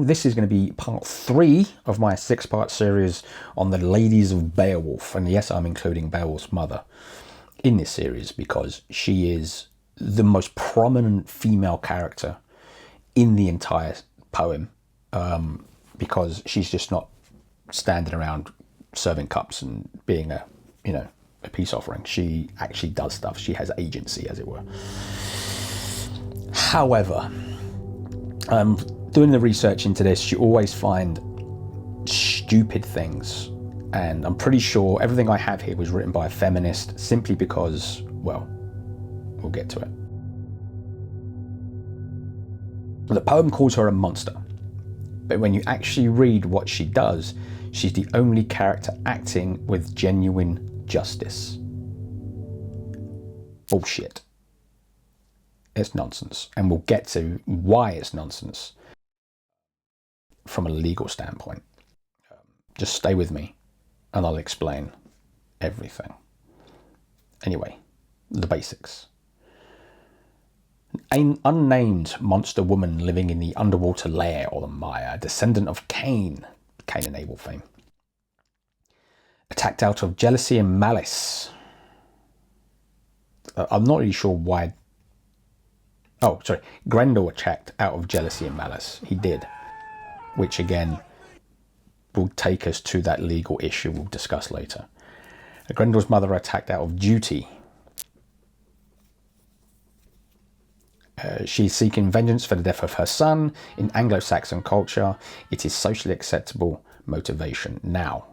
This is going to be part 3 of my 6-part series on the ladies of Beowulf. And yes, I'm including Beowulf's mother in this series because she is the most prominent female character in the entire poem, because she's just not standing around serving cups and being a peace offering. She actually does stuff. She has agency, as it were. However, doing the research into this, you always find stupid things. And I'm pretty sure everything I have here was written by a feminist simply because, well, we'll get to it. The poem calls her a monster. But when you actually read what she does, she's the only character acting with genuine justice. Bullshit. It's nonsense. And we'll get to why it's nonsense from a legal standpoint. Just stay with me and I'll explain everything. Anyway, the basics. An unnamed monster woman living in the underwater lair or the mire, descendant of Cain and Abel fame. Attacked out of jealousy and malice. I'm not really sure why. Oh, sorry. Grendel attacked out of jealousy and malice. He did. Which again will take us to that legal issue we'll discuss later. Grendel's mother attacked out of duty. She's seeking vengeance for the death of her son. In Anglo-Saxon culture, it is socially acceptable motivation. Now,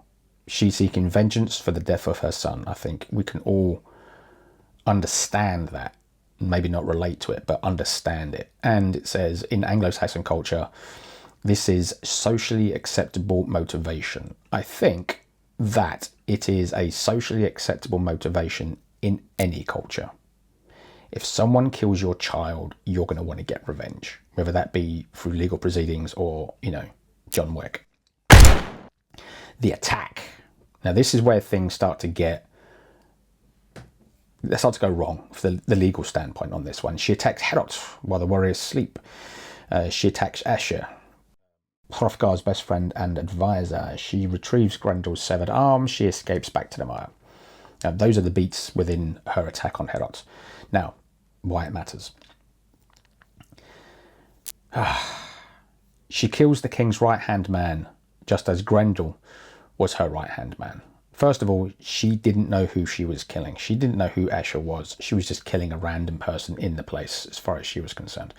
she's seeking vengeance for the death of her son. I think we can all understand that. Maybe not relate to it, but understand it. And it says, in Anglo-Saxon culture, this is socially acceptable motivation. I think that it is a socially acceptable motivation in any culture. If someone kills your child, you're going to want to get revenge, whether that be through legal proceedings or, John Wick. The attack. Now, this is where things start to go wrong for the legal standpoint on this one. She attacks Herod while the warriors sleep. She attacks Asher, Hrothgar's best friend and advisor. She retrieves Grendel's severed arm. She escapes back to the mire. Those are the beats within her attack on Herod. Now, why it matters. She kills the king's right-hand man, just as Grendel was her right-hand man. First of all, she didn't know who she was killing. She didn't know who Asher was. She was just killing a random person in the place, as far as she was concerned.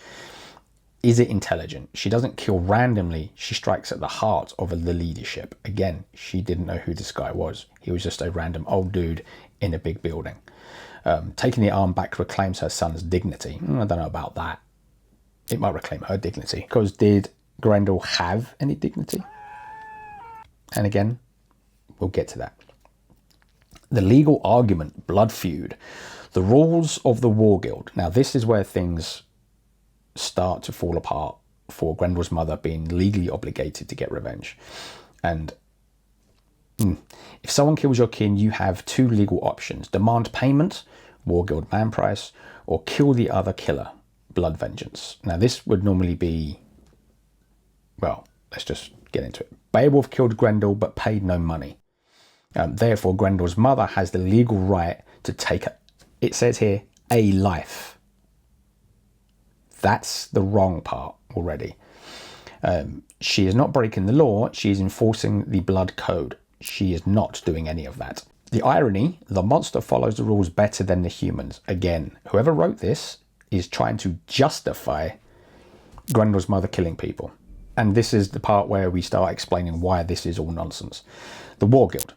Is it intelligent? She doesn't kill randomly. She strikes at the heart of the leadership. Again, she didn't know who this guy was. He was just a random old dude in a big building. Taking the arm back reclaims her son's dignity. I don't know about that. It might reclaim her dignity. Because did Grendel have any dignity? And again, we'll get to that. The legal argument, blood feud. The rules of the Wergild. Now, this is where things start to fall apart for Grendel's mother being legally obligated to get revenge. And if someone kills your kin, you have 2 legal options. Demand payment, Wergild man price, or kill the other killer, blood vengeance. Now this would normally be, well, let's just get into it. Beowulf killed Grendel but paid no money. Therefore, Grendel's mother has the legal right to take, it says here, a life. That's the wrong part already. She is not breaking the law. She is enforcing the blood code. She is not doing any of that. The irony, the monster follows the rules better than the humans. Again, whoever wrote this is trying to justify Grendel's mother killing people. And this is the part where we start explaining why this is all nonsense. The Wergild.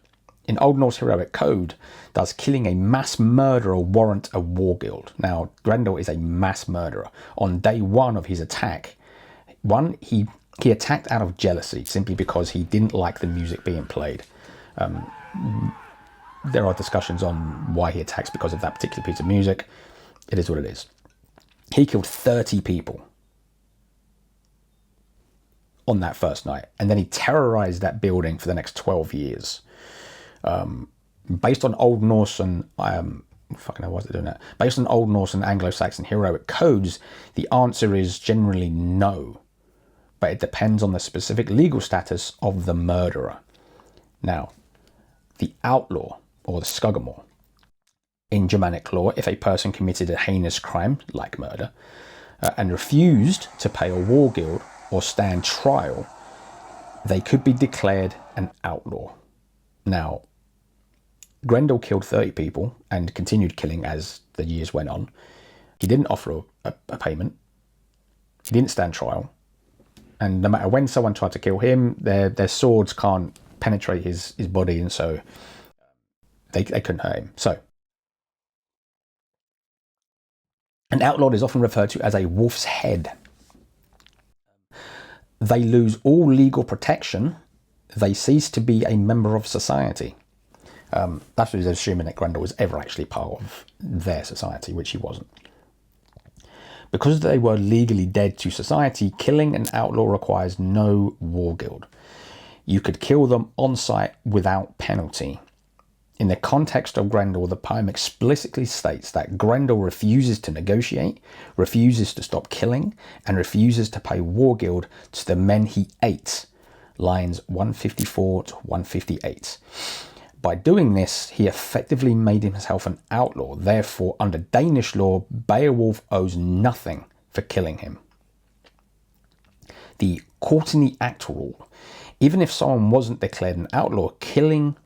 In Old Norse heroic code, does killing a mass murderer warrant a Wergild? Now, Grendel is a mass murderer. On day 1 of his attack, he attacked out of jealousy, simply because he didn't like the music being played. There are discussions on why he attacks because of that particular piece of music. It is what it is. He killed 30 people on that first night, and then he terrorized that building for the next 12 years. Based on Old Norse and Based on Old Norse and Anglo-Saxon heroic codes, the answer is generally no. but it depends on the specific legal status of the murderer. Now, the outlaw, or the skuggamore. In Germanic law, if a person committed a heinous crime, like murder, and refused to pay a Wergild or stand trial, they could be declared an outlaw. Now, Grendel killed 30 people and continued killing as the years went on. He didn't offer a payment. He didn't stand trial. And no matter when someone tried to kill him, their swords can't penetrate his body, and so they couldn't hurt him. So, an outlaw is often referred to as a wolf's head. They lose all legal protection. They cease to be a member of society. That's what he's assuming that Grendel was ever actually part of their society, which he wasn't. Because they were legally dead to society, killing an outlaw requires no Wergild. You could kill them on site without penalty. In the context of Grendel, the poem explicitly states that Grendel refuses to negotiate, refuses to stop killing, and refuses to pay Wergild to the men he ate. Lines 154 to 158. By doing this, he effectively made himself an outlaw. Therefore, under Danish law, Beowulf owes nothing for killing him. The Courtenay Act rule. Even if someone wasn't declared an outlaw, killing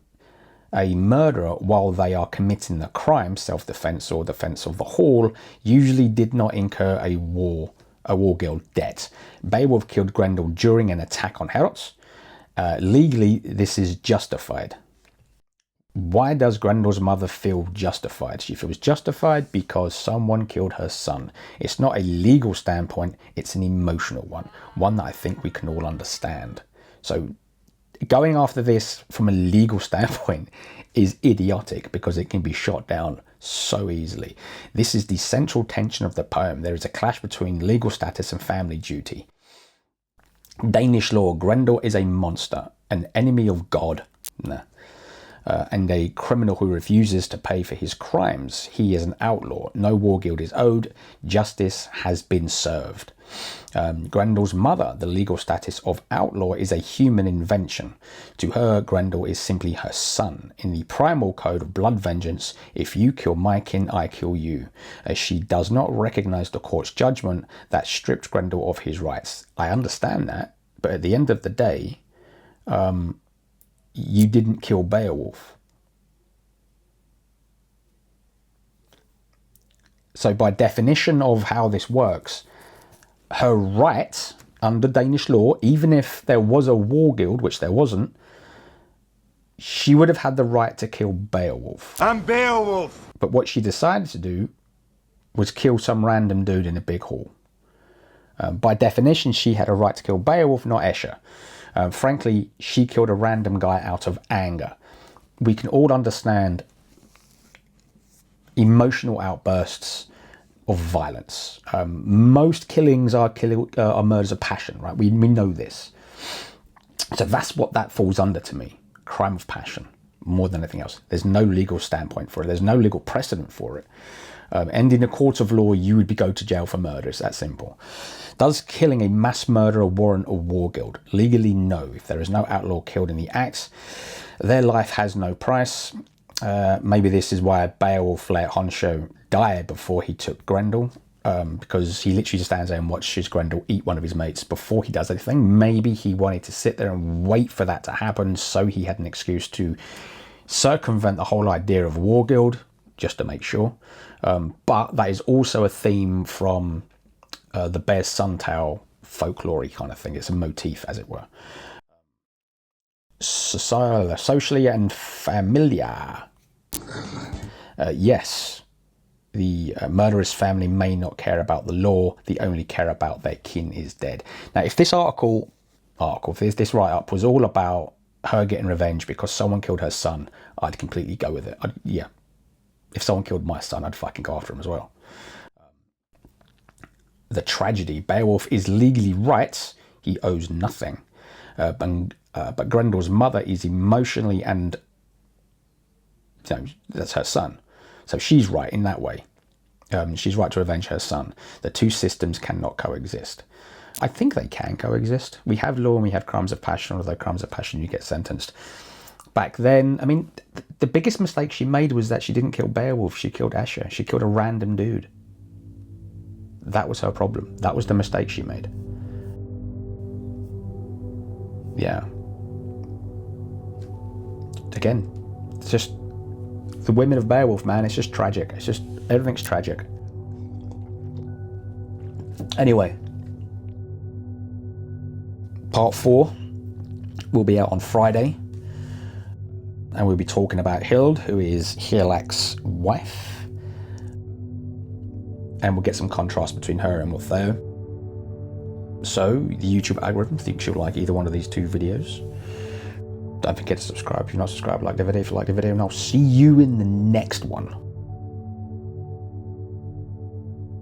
a murderer while they are committing the crime, self-defense or defense of the hall, usually did not incur a Wergild debt. Beowulf killed Grendel during an attack on Heorot. Legally, this is justified. Why does Grendel's mother feel justified? She feels justified because someone killed her son. It's not a legal standpoint, it's an emotional one that I think we can all understand. So going after this from a legal standpoint is idiotic because it can be shot down so easily. This is the central tension of the poem. There is a clash between legal status and family duty. Danish law, Grendel is a monster, an enemy of God. And a criminal who refuses to pay for his crimes. He is an outlaw. No Wergild is owed. Justice has been served. Grendel's mother, the legal status of outlaw, is a human invention. To her, Grendel is simply her son. In the primal code of blood vengeance, if you kill my kin, I kill you. As she does not recognize the court's judgment that stripped Grendel of his rights. I understand that, but at the end of the day, you didn't kill Beowulf. So by definition of how this works, her right under Danish law, even if there was a Wergild, which there wasn't, she would have had the right to kill Beowulf. I'm Beowulf! But what she decided to do was kill some random dude in a big hall. By definition, she had a right to kill Beowulf, not Escher. Frankly, she killed a random guy out of anger. We can all understand emotional outbursts of violence. Most killings are murders of passion, right? We know this. So that's what that falls under to me. Crime of passion, more than anything else. There's no legal standpoint for it. There's no legal precedent for it. And in a court of law, you would go to jail for murder. It's that simple. Does killing a mass murderer warrant a Wergild? Legally, no. If there is no outlaw killed in the act, their life has no price. Maybe this is why Beowulf let Honsho die before he took Grendel, because he literally just stands there and watches Grendel eat one of his mates before he does anything. Maybe he wanted to sit there and wait for that to happen so he had an excuse to circumvent the whole idea of Wergild, just to make sure. But that is also a theme from the Bear's Suntail folklore kind of thing. It's a motif, as it were. Socially and familiar. Yes, the murderer's family may not care about the law. They only care about their kin is dead. Now, if this if this write-up was all about her getting revenge because someone killed her son, I'd completely go with it. Yeah. If someone killed my son, I'd fucking go after him as well. The tragedy. Beowulf is legally right. He owes nothing. But Grendel's mother is emotionally and... that's her son. So she's right in that way. She's right to avenge her son. The two systems cannot coexist. I think they can coexist. We have law and we have crimes of passion, although crimes of passion you get sentenced. Back then, I mean, the biggest mistake she made was that she didn't kill Beowulf, she killed Escher. She killed a random dude. That was her problem. That was the mistake she made. Yeah. Again, it's just the women of Beowulf, man. It's just tragic. It's just, everything's tragic. Anyway, part 4 will be out on Friday, and we'll be talking about Hild, who is Higelac's wife, and we'll get some contrast between her and Mortheo. So the YouTube algorithm thinks you'll like either one of these 2 videos. Don't forget to subscribe if you're not subscribed, like the video if you like the video, and I'll see you in the next one.